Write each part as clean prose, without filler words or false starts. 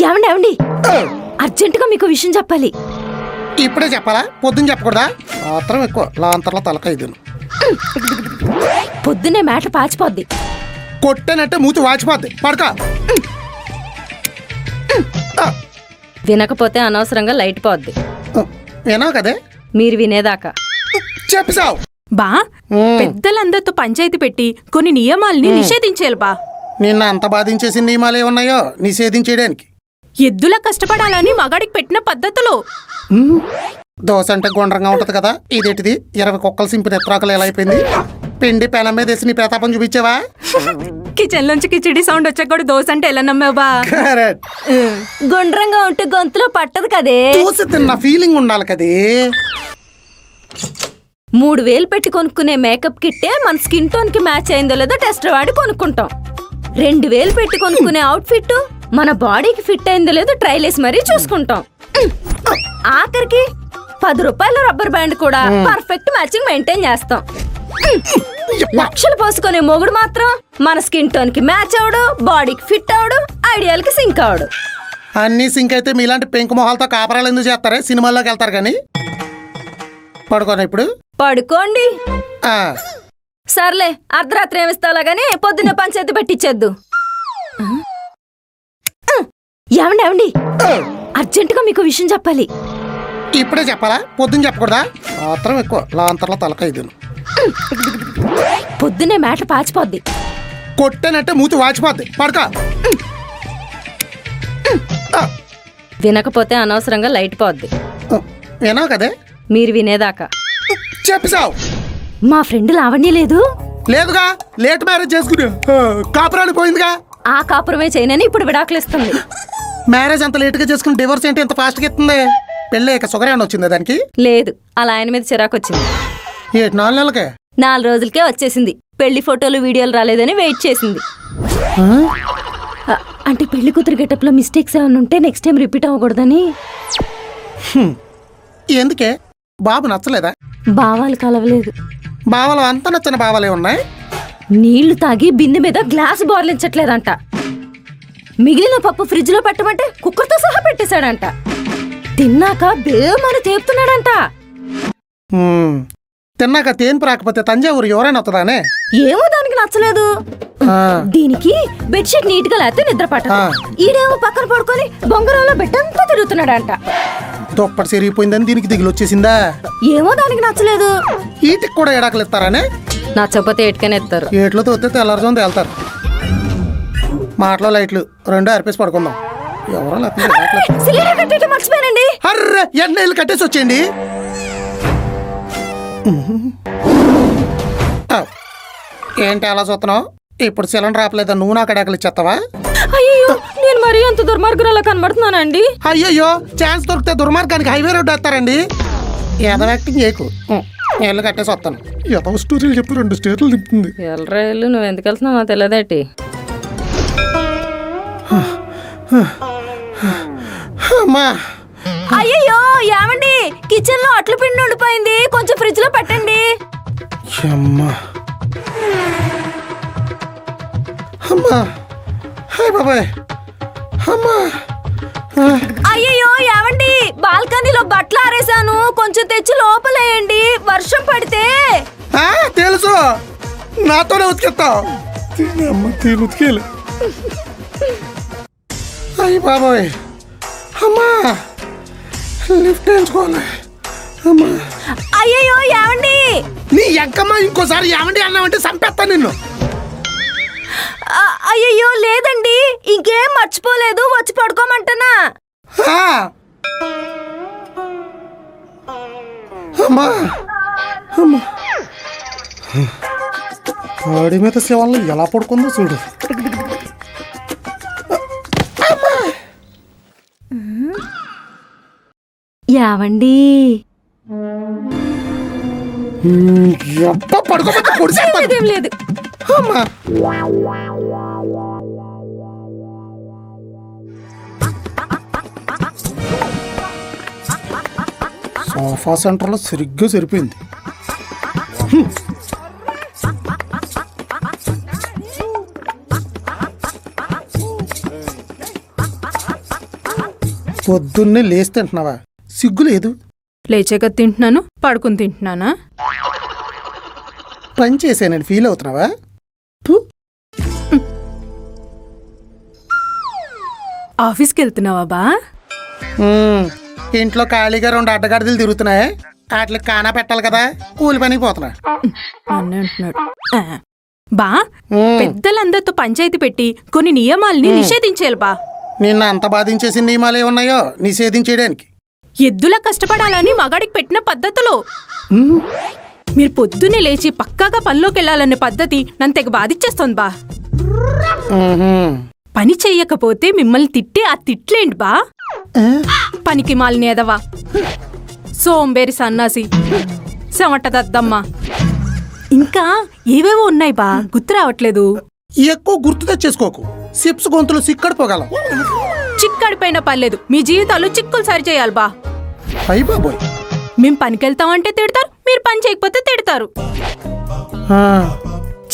ఏమండి ఏమండి అర్జెంటుగా మీకు విషయం చెప్పాలి. ఇప్పుడే చెప్పాలా? పొద్దున్న చెప్పకూడదా? మాత్రం ఎక్కువ లాంతర్ల తలకైదు. పొద్దున్నే మ్యాటర్ పాచిపోద్ది. కొట్టేనంటే మూతి వాచిపోద్ది. పడక వినకపోతే అనవసరంగా లైట్ పోద్ది. వినావు కదే, మీరు వినేదాకా. చెప్పిసావు బా పెద్దలందరితో పంచాయతీ పెట్టి కొన్ని నియమాల్ని నిషేధించేయాలి బా. నిన్న అంత బాధించేసిన నియమాలు ఏమున్నాయో నిషేధించేయడానికి. ఎద్దులా కష్టపడాలని మగాడికి పెట్టిన పద్ధతులు. దోశ అంటే గుండ్రంగా ఉంటది కదా, ఇదేంటిది 20 కుక్కలు సింపిన ఎత్రాకలు ఎలా అయిపోయింది? పిండి పెనం మీద వేసి నీ ప్రతాపం చూపించావా? కిచెన్ లోంచి కిచిడి సౌండ్ వచ్చాక కూడా దోశ అంటే ఎలా నమ్మావు బా? గుండ్రంగా ఉంటే గొంతులో పట్టదు కదే. దోశ తిన్న ఫీలింగ్ ఉండాలి కదే. 3000 పెట్టి కొనుక్కునే మేకప్ కిట్టే మన స్కిన్ టోన్ కి మ్యాచ్ అయిందో లేదో టెస్ట్ వాడి కొనుక్కుంటాం. 2000 పెట్టి కొనుక్కునే అవుట్ ఫిట్ మన బాడీకి ఫిట్ అయిందో లేదో ట్రైల్ వేసి మరీ చూసుకుంటాం. ఆఖరికి 10 రూపాయల రబ్బర్ బ్యాండ్ కూడా పర్ఫెక్ట్ మ్యాచింగ్ మెయింటైన్ చేస్తాం. లక్షలు పోసుకునే మొగుడు మాత్రం మన స్కిన్ టోన్ కి మ్యాచ్ అవడు, బాడీకి ఫిట్ అవడు, ఐడియాల్ కి సింక్ అవడు. అన్ని సింక్ అయితే మీలాంటి పెంకు మొహాలతో కాపరాలు ఎందుకు చేస్తారే? సినిమాల్లోకి వెళ్తారు కానీ. పడుకోనా ఇప్పుడు? పడుకోండి. సర్లే, అర్ధరాత్రి ఏమిస్తావులా గానీ పొద్దున్నే పంచాయతీ పెట్టించేద్దు. ఏమండి ఏమండి అర్జెంటుగా మీకు విషయం చెప్పాలి. ఇప్పుడే చెప్పాలా? పొద్దున్న చెప్పకూడదా? మాత్రం ఎక్కువ లాంతర్ల తలకైదు. పొద్దున్నే మ్యాటర్ పాచిపోద్ది. కొట్టేనంటే మూతి వాచిపోద్ది. పడక వినకపోతే అనవసరంగా లైట్ పోద్ది. వినావు కదే, మీరు వినేదాకా. చెప్పిసావు మా ఫ్రెండ్ లావణ్య లేదు. లేదుగా, లేట్ మ్యారేజ్ చేసుకుని కాపురాలు పోయిందిగా. ఆ కాపురమే చేయనని ఇప్పుడు విడాకులు ఇస్తుంది. మ్యారేజ్ అంత లేట్ గా చేసుకుని డివోర్స్ ఏంటి ఇంత ఫాస్ట్ గా ఇస్తుంది? పెళ్ళి ఇక షుగర్ ఏమన్నా వచ్చిందా దానికి? లేదు, అలా ఆయన మీద చిరాకు వచ్చింది. 4 నెలలకే 4 రోజులకే వచ్చేసింది. పెళ్లి ఫోటోలు వీడియోలు రాలేదని వెయిట్ చేసింది. అంటే పెళ్లి కూతురు గెటప్ లో మిస్టేక్స్ ఏమైనా ఉంటే నెక్స్ట్ టైం రిపీట్ అవ్వకూడదని. ఎందుకే? బాబు నచ్చలేదా? భావాలు కలవలేదు. బావలు అంత నచ్చిన బావలే ఉన్నాయి. నీళ్లు తాగి బిందె మీద గ్లాస్ బోర్లించట్లేదంట. మిగిలిన పప్పు ఫ్రిడ్జ్ లో పెట్టమంటే కుక్కర్తో సహా పెట్టేశాడంట. తిన్నాక బేమని తేపుతున్నాడంట. తిన్నాక తేన్పు రాకపోతే తంజావూరు ఎవరైనా వస్తుందానే? ఏమో దానికి నచ్చలేదు. దీనికి బెడ్షీట్ నీట్ గా లేకపోతే నిద్ర పట్టదు. ఈడేమో పక్కన పడుకొని బొంగరంలో బెట్టంతా తిరుగుతున్నాడంట. దుప్పటి సిరిగిపోయిందని దీనికి దిగులు వచ్చేసిందా? ఏమో దానికి నచ్చలేదు. ఈటికి కూడా ఎడాకలు ఇస్తారానే? నచ్చకపోతే ఏటికనే ఎత్తారు. ఏట్లో తోస్తే తెల్లారుజోని తేలుతారు. మాటలో లైట్లు 2 అర్పేసి పడుకుందాం. ఎవరో లేకపోతే మర్చిపోయానండి. అర్రే, ఎన్నెళ్ళు కట్టేసి వచ్చేయండి. ఏంటి అలా చూస్తున్నావు? ఇప్పుడు సిలిండర్ ఆపలేదా? నువ్వు నాకు ఎడాకలు ఇచ్చేస్తావా? అయ్యో, నేను మరీ అంత దుర్మార్గురాలా కనబడుతున్నానండి? అయ్యయ్యో, ఛాన్స్ దొరికితే దుర్మార్గానికి హైవే రోడ్డు వేస్తారండి. ఏదో యాక్టింగ్ చేయకు. నీళ్ళు కట్టేసి వస్తాను. ఏదో స్టోరీలు చెప్పి 2 స్టేట్లు తిప్పుతుంది. ఎల్రా ఇల్లు, నువ్వు ఎందుకు వెళ్తున్నావు తెలియదేటి? అమ్మా, అయ్యో ఏమండి, కిచెన్ లో అట్ల పిండి ఉండిపోయింది, కొంచెం ఫ్రిడ్జ్ లో పెట్టండి. అమ్మా అమ్మా, హాయ్ బాబాయ్. అమ్మా, అయ్యో ఏమండి, బాల్కనీలో బట్టలు ఆరేసాను, కొంచెం తెచ్చి లోపలేయండి, వర్షం పడితే. తెలుసు, నాతోనే ఉతికెత్తావు. అమ్మ తీరు ఉతికేలే. అయ్యి బాబాయ్, అమ్మా లిఫ్ట్ వేయించుకోవాలి. అమ్మా, అయ్యో ఏమండి, నీ ఎంకమ్మ ఇంకోసారి ఏమండి అన్నావంటే చంపేస్తా నిన్ను. అయ్యో లేదండి, ఇంకేం మర్చిపోలేదు, వచ్చి పడుకోమంటున్నా. అమ్మా అమ్మా, వాడి మీద శివాళ్ళు ఎలా పడుకుందో చూడు. యావండి, పడుకోబట్టి పొడిసేం లేదు. అమ్మా, సోఫా సెంటర్లో సరిగ్గా సరిపోయింది. పొద్దున్నే లేచి తింటున్నావా? సిగ్గు లేదు. లేచాక తింటున్నాను, పడుకుని తింటున్నానా? పని చేశానని ఫీల్ అవుతున్నావా? థు. ఆఫీస్కి వెళ్తున్నావా బా? ఇంట్లో ఖాళీగా 2 అడ్డగాడిదలు తిరుగుతున్నాయి. వాటికి కానా పెట్టాలి కదా, కూలి పనికి పోతున్నా. అన్నీ అంటున్నాడు. బా, పెద్దలందరితో పంచాయతీ పెట్టి కొన్ని నియమాల్ని నిషేధించేయాలి బా. నిన్న అంత బాధించేసిన నియమాలు ఏమున్నాయో నిషేధించేయడానికి. ఎద్దులా కష్టపడాలని మగాడికి పెట్టిన పద్ధతులు. మీరు పొద్దున్నే లేచి పక్కాగా పనిలోకి వెళ్ళాలనే పద్ధతి నన్ను తెగ బాధిచ్చేస్తోంది బా. పని చెయ్యకపోతే మిమ్మల్ని తిట్టే ఆ తిట్లేంటి బా? పనికి మాలినేదవా, సోంబేరి సన్నాసి, చెమట దద్దమ్మ, ఇంకా ఏవేవో ఉన్నాయి బా, గుర్తు రావట్లేదు. ఎక్కువ గుర్తు తెచ్చేసుకోకు, సిప్స్ గొంతులు సిక్కడిపోగలం. చిక్కడిపోయినా పర్లేదు, మీ జీవితాలు చిక్కులు సరి చేయాలి బా. అయ్య బాబోయ్. మేం పనికెళ్తామంటే తిడతారు, మీరు పని చేయకపోతే తిడతారు.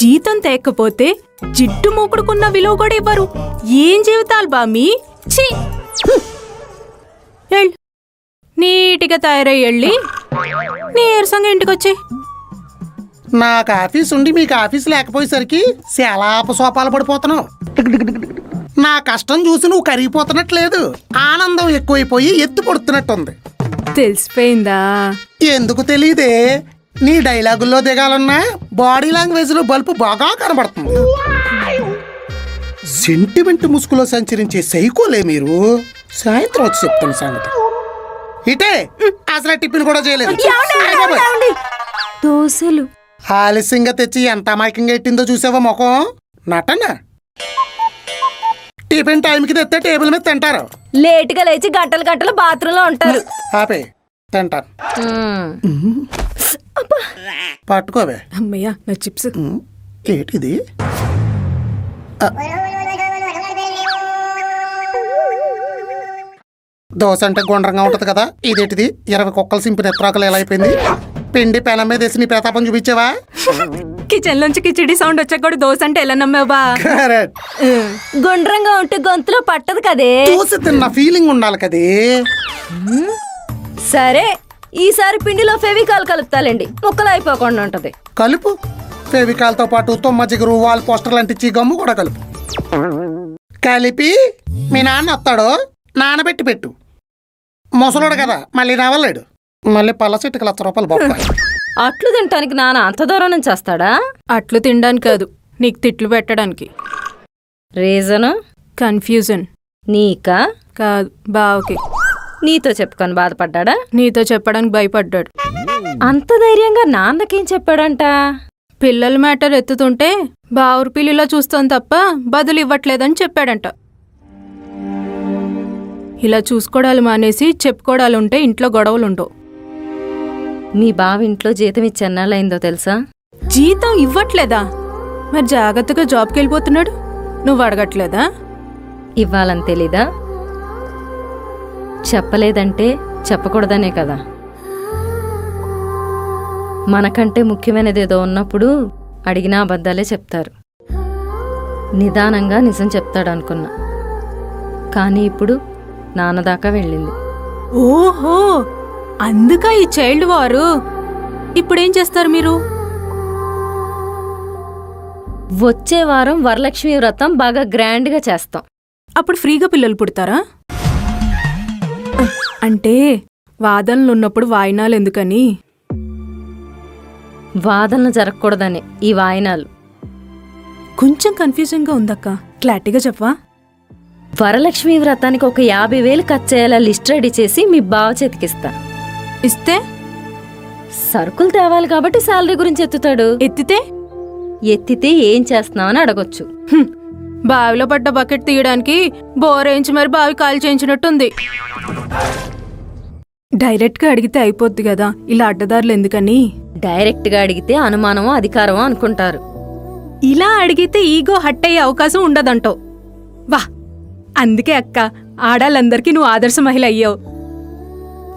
జీతం తేకపోతే జిడ్డు మూకుడుకున్న విలువ కూడా ఇవ్వరు. ఏం జీవితాలు బా మీ? ఛీ! నీటిగా తయారై వెళ్ళి నీరసంగా ఇంటికొచ్చి. నాకు ఆఫీస్ ఉండి మీకు ఆఫీస్ లేకపోయేసరికి చాలా అపసోపాలు పడిపోతున్నావు. నా కష్టం చూసి నువ్వు కరిగిపోతున్నట్లేదు, ఆనందం ఎక్కువైపోయి ఎత్తు పడుతున్నట్టుంది. తెలిసిపోయిందా? ఎందుకు తెలియదే? నీ డైలాగుల్లో దిగాలన్నా బాడీ లాంగ్వేజ్ లో బల్బు బాగా కనబడుతుంది. సెంటిమెంట్ ముసుగులో సంచరించే సైకోలే మీరు. సాయంత్రం వచ్చి చెప్తాను సంగతి. ఇటే అసలు టిఫిన్ కూడా చేయలేదు. దోశలు ఆలస్యంగా తెచ్చి ఎంత అమాయకంగా ఎట్టిందో చూసావా ముఖం? నటన. టిఫిన్ టైంకి తెస్తే టేబుల్ మీద తింటారు, లేటుగా లేచి గంటలు గంటలు బాత్రూంలో ఉంటారు. ఆపే తింటారు. పట్టుకోవే. అమ్మయ్యా నా చిప్స్. ఏంటిది? దోశ అంటే గుండ్రంగా ఉంటది కదా, ఇదేంటిది 20 కుక్కలు సింపిన ఎత్రాకలు ఎలా అయిపోయింది? పిండి పెనం మీద వేసి నీ ప్రతాపం చూపించావా? కిచెన్ లోంచి కిచిడి సౌండ్ వచ్చాక కూడా దోశ అంటే ఎలా నమ్మావా? కరెక్ట్. గుండ్రంగా ఉంటే గొంతులో పట్టదు కదే. దోశ తిన్న ఫీలింగ్ ఉండాలి కదే. సరే, ఈసారి పిండిలో ఫెవికాల్ కలుపుతాలండి, ముక్కలు అయిపోకుండా ఉంటది. కలుపు. ఫెవికాల్తో పాటు తొమ్మ జిగురు, వాల్ పోస్టర్లు అంటించి గమ్ము కూడా కలుపు. కలిపి మీ నాన్న వస్తాడు, నానబెట్టి పెట్టు. ముసలోడు కదా, మళ్ళీ రావలేడు. మళ్ళీ పళ్ళ చెట్టుకి ₹1,00,000 బొప్పాయి. అట్లు తినటానికి నాన్న అంత దూరం నుంచి వస్తాడా? అట్లు తినడానికి కాదు, నీకు తిట్లు పెట్టడానికి. రీజను? కన్ఫ్యూజన్. నీకా? కాదు, బావకి. నీతో చెప్పుకొని బాధపడ్డా? నీతో చెప్పడానికి భయపడ్డాడు. అంత ధైర్యంగా నాన్నకేం చెప్పాడంట? పిల్లల మ్యాటర్ ఎత్తుతుంటే బావురు పిల్లిలా చూస్తాం తప్ప బదులు ఇవ్వట్లేదని చెప్పాడంట. ఇలా చూసుకోవడాలు మానేసి చెప్పుకోవడాలుంటే ఇంట్లో గొడవలుండవు. మీ బావ ఇంట్లో జీతం ఇచ్చి ఎన్నాళ్ళయిందో తెలుసా? జీతం ఇవ్వట్లేదా? మరి జాగ్రత్తగా జాబ్కి వెళ్ళిపోతున్నాడు, నువ్వు అడగట్లేదా? ఇవ్వాలని తెలీదా? చెప్పలేదంటే చెప్పకూడదనే కదా. మనకంటే ముఖ్యమైనదేదో ఉన్నప్పుడు అడిగినా అబద్ధాలే చెప్తారు. నిదానంగా నిజం చెప్తాడనుకున్నా, కానీ ఇప్పుడు నాన్నదాకా వెళ్ళింది. ఓహో, అందుక ఈ చైల్డ్ వారు. ఇప్పుడేం చేస్తారు మీరు? వచ్చే వారం వరలక్ష్మి వ్రతం బాగా గ్రాండ్గా చేస్తాం. అప్పుడు ఫ్రీగా పిల్లలు పుడతారా? అంటే వాదనలు ఉన్నప్పుడు వాయినాలు ఎందుకని? వాదనలు జరగకూడదని ఈ వాయినాలు. కొంచెం కన్ఫ్యూజన్గా ఉందక్క, క్లారిటీగా చెప్పవా? వరలక్ష్మి వ్రతానికి ఒక 50,000 ఖర్చు అయ్యేలా లిస్ట్ రెడీ చేసి మీ బావ చేతికిస్తా. ఇస్తే సరుకులు తేవాలి కాబట్టి శాలరీ గురించి ఎత్తుతాడు. ఎత్తితే ఏం చేస్తున్నావని అడగొచ్చు. బావిలో పడ్డ బకెట్ తీయడానికి బోరేయించి మరి బావి కాల్ చేయించినట్టుంది. డైరెక్ట్గా అడిగితే అయిపోద్ది కదా, ఇలా అడ్డదారులు ఎందుకని? డైరెక్ట్గా అడిగితే అనుమానమో అధికారమో అనుకుంటారు. ఇలా అడిగితే ఈగో హట్ అయ్యే అవకాశం ఉండదంటావు. వా, అందుకే అక్క ఆడాలందరికీ నువ్వు ఆదర్శ మహిళ అయ్యావు.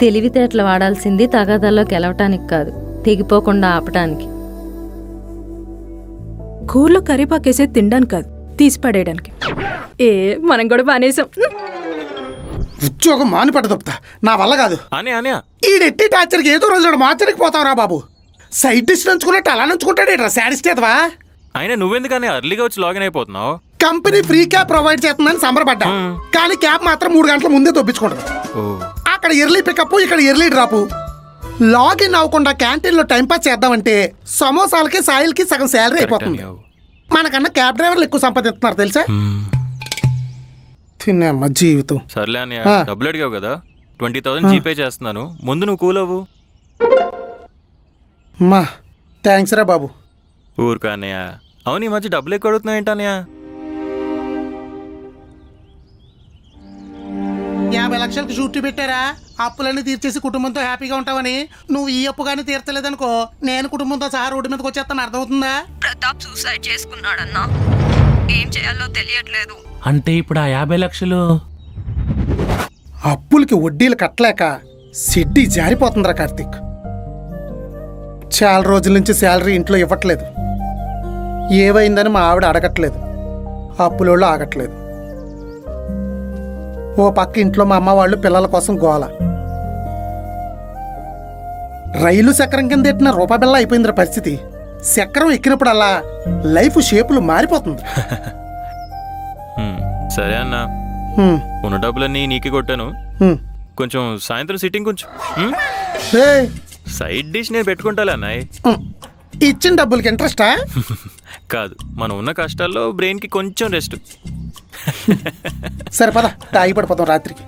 తెలివితేటలు వాడాల్సింది తగాదాల్లో గెలవటానికి కాదు, తెగిపోకుండా ఆపటానికి. కూరలో కరివేపాకేసేది తినడానికి కాదు, తీసి పడేయడానికి. మనం కూడా బానేసాం. ఉద్యోగం మానిపట్టు తప్పుతా నా వల్ల కాదు. అనియా ఈడెట్టి టార్చర్కి ఏదో రోజు మార్చడానికి పోతావురా బాబు. సైడ్ డిష్ నంచుకున్నట్టు అలా నంచుకుంటాడేట్రా శాడిస్టేదవా. అయినా నువ్వెందుకని అర్లీగా వచ్చి లాగిన్ అయిపోతున్నావు? కంపెనీ ఫ్రీ క్యాబ్ ప్రొవైడ్ చేస్తుందని సంబరపడ్డా, కానీ క్యాబ్ మాత్రం 3 గంటల ముందే తప్పించుకుంటారు. ఓ అక్కడ ఎర్లీ పికప్, ఇక్కడ ఎర్లీ డ్రాపు. లాగిన్ అవ్వకుండా క్యాంటీన్లో టైంపాస్ చేద్దామంటే సమోసాలకి సాయిల్కి సగం శాలరీ అయిపోతుంది. మనకన్నా క్యాబ్ డ్రైవర్లు ఎక్కువ సంపాదిస్తున్నారు తెలుసా. తిన్నామ్మా జీవితం. సర్లే అన్నయ్య, డబ్బులు అడిగావు కదా, 20,000 జీపే చేస్తున్నాను, ముందు నువ్వు కూల్ అవ్వు. మా థ్యాంక్స్ రా బాబు. ఊరుకా అన్నయ్య. అవును, ఈ మధ్య డబ్బులు ఎక్కువ అడుగుతున్నావు ఏంటన్నయ్య? 50 లక్షలకి షూరిటీ పెట్టారా, అప్పులన్నీ తీర్చేసి కుటుంబంతో హ్యాపీగా ఉంటావని. నువ్వు ఈ అప్పు కానీ తీర్చలేదనుకో, నేను కుటుంబంతో సహా రోడ్డు మీదకి వచ్చేస్తాను, అర్థమవుతుందా. ప్రతాప్ సూసైడ్ చేసుకున్నాడన్నా, ఏం చేయాలో తెలియట్లేదు. అంటే ఇప్పుడు ఆ 50 లక్షలు అప్పులకి వడ్డీలు కట్టలేక సిడ్డి జారిపోతుందిరా కార్తీక్. చాలా రోజుల నుంచి శాలరీ ఇంట్లో ఇవ్వట్లేదు. ఏవైందని మా ఆవిడ అడగట్లేదు, అప్పులోళ్ళు ఆగట్లేదు. ఓ పక్క ఇంట్లో మా అమ్మ వాళ్ళు పిల్లల కోసం గోల. రైలు చక్రం కింద ఎట్టిన రూపాబిల్ల అయిపోయిందిరా పరిస్థితి. చక్రం ఎక్కినప్పుడల్లా లైఫ్ షేపులు మారిపోతుంది. సరే అన్న, హ్మ్, ఉన్న డబ్బులన్నీ నీకే కొట్టాను. హ్మ్. కొంచెం సాయంత్రం సిట్టింగ్ కొంచెం ఏయ్, సైడ్ డిష్ నేను పెట్టుకుంటాలే అన్నయ్య. హ్మ్. ఇచ్చిన డబ్బులకి ఇంట్రెస్టా? కాదు, మనం ఉన్న కష్టాల్లో బ్రెయిన్కి కొంచెం రెస్ట్. సరే పద, తాగి పడిపోతాం రాత్రికి.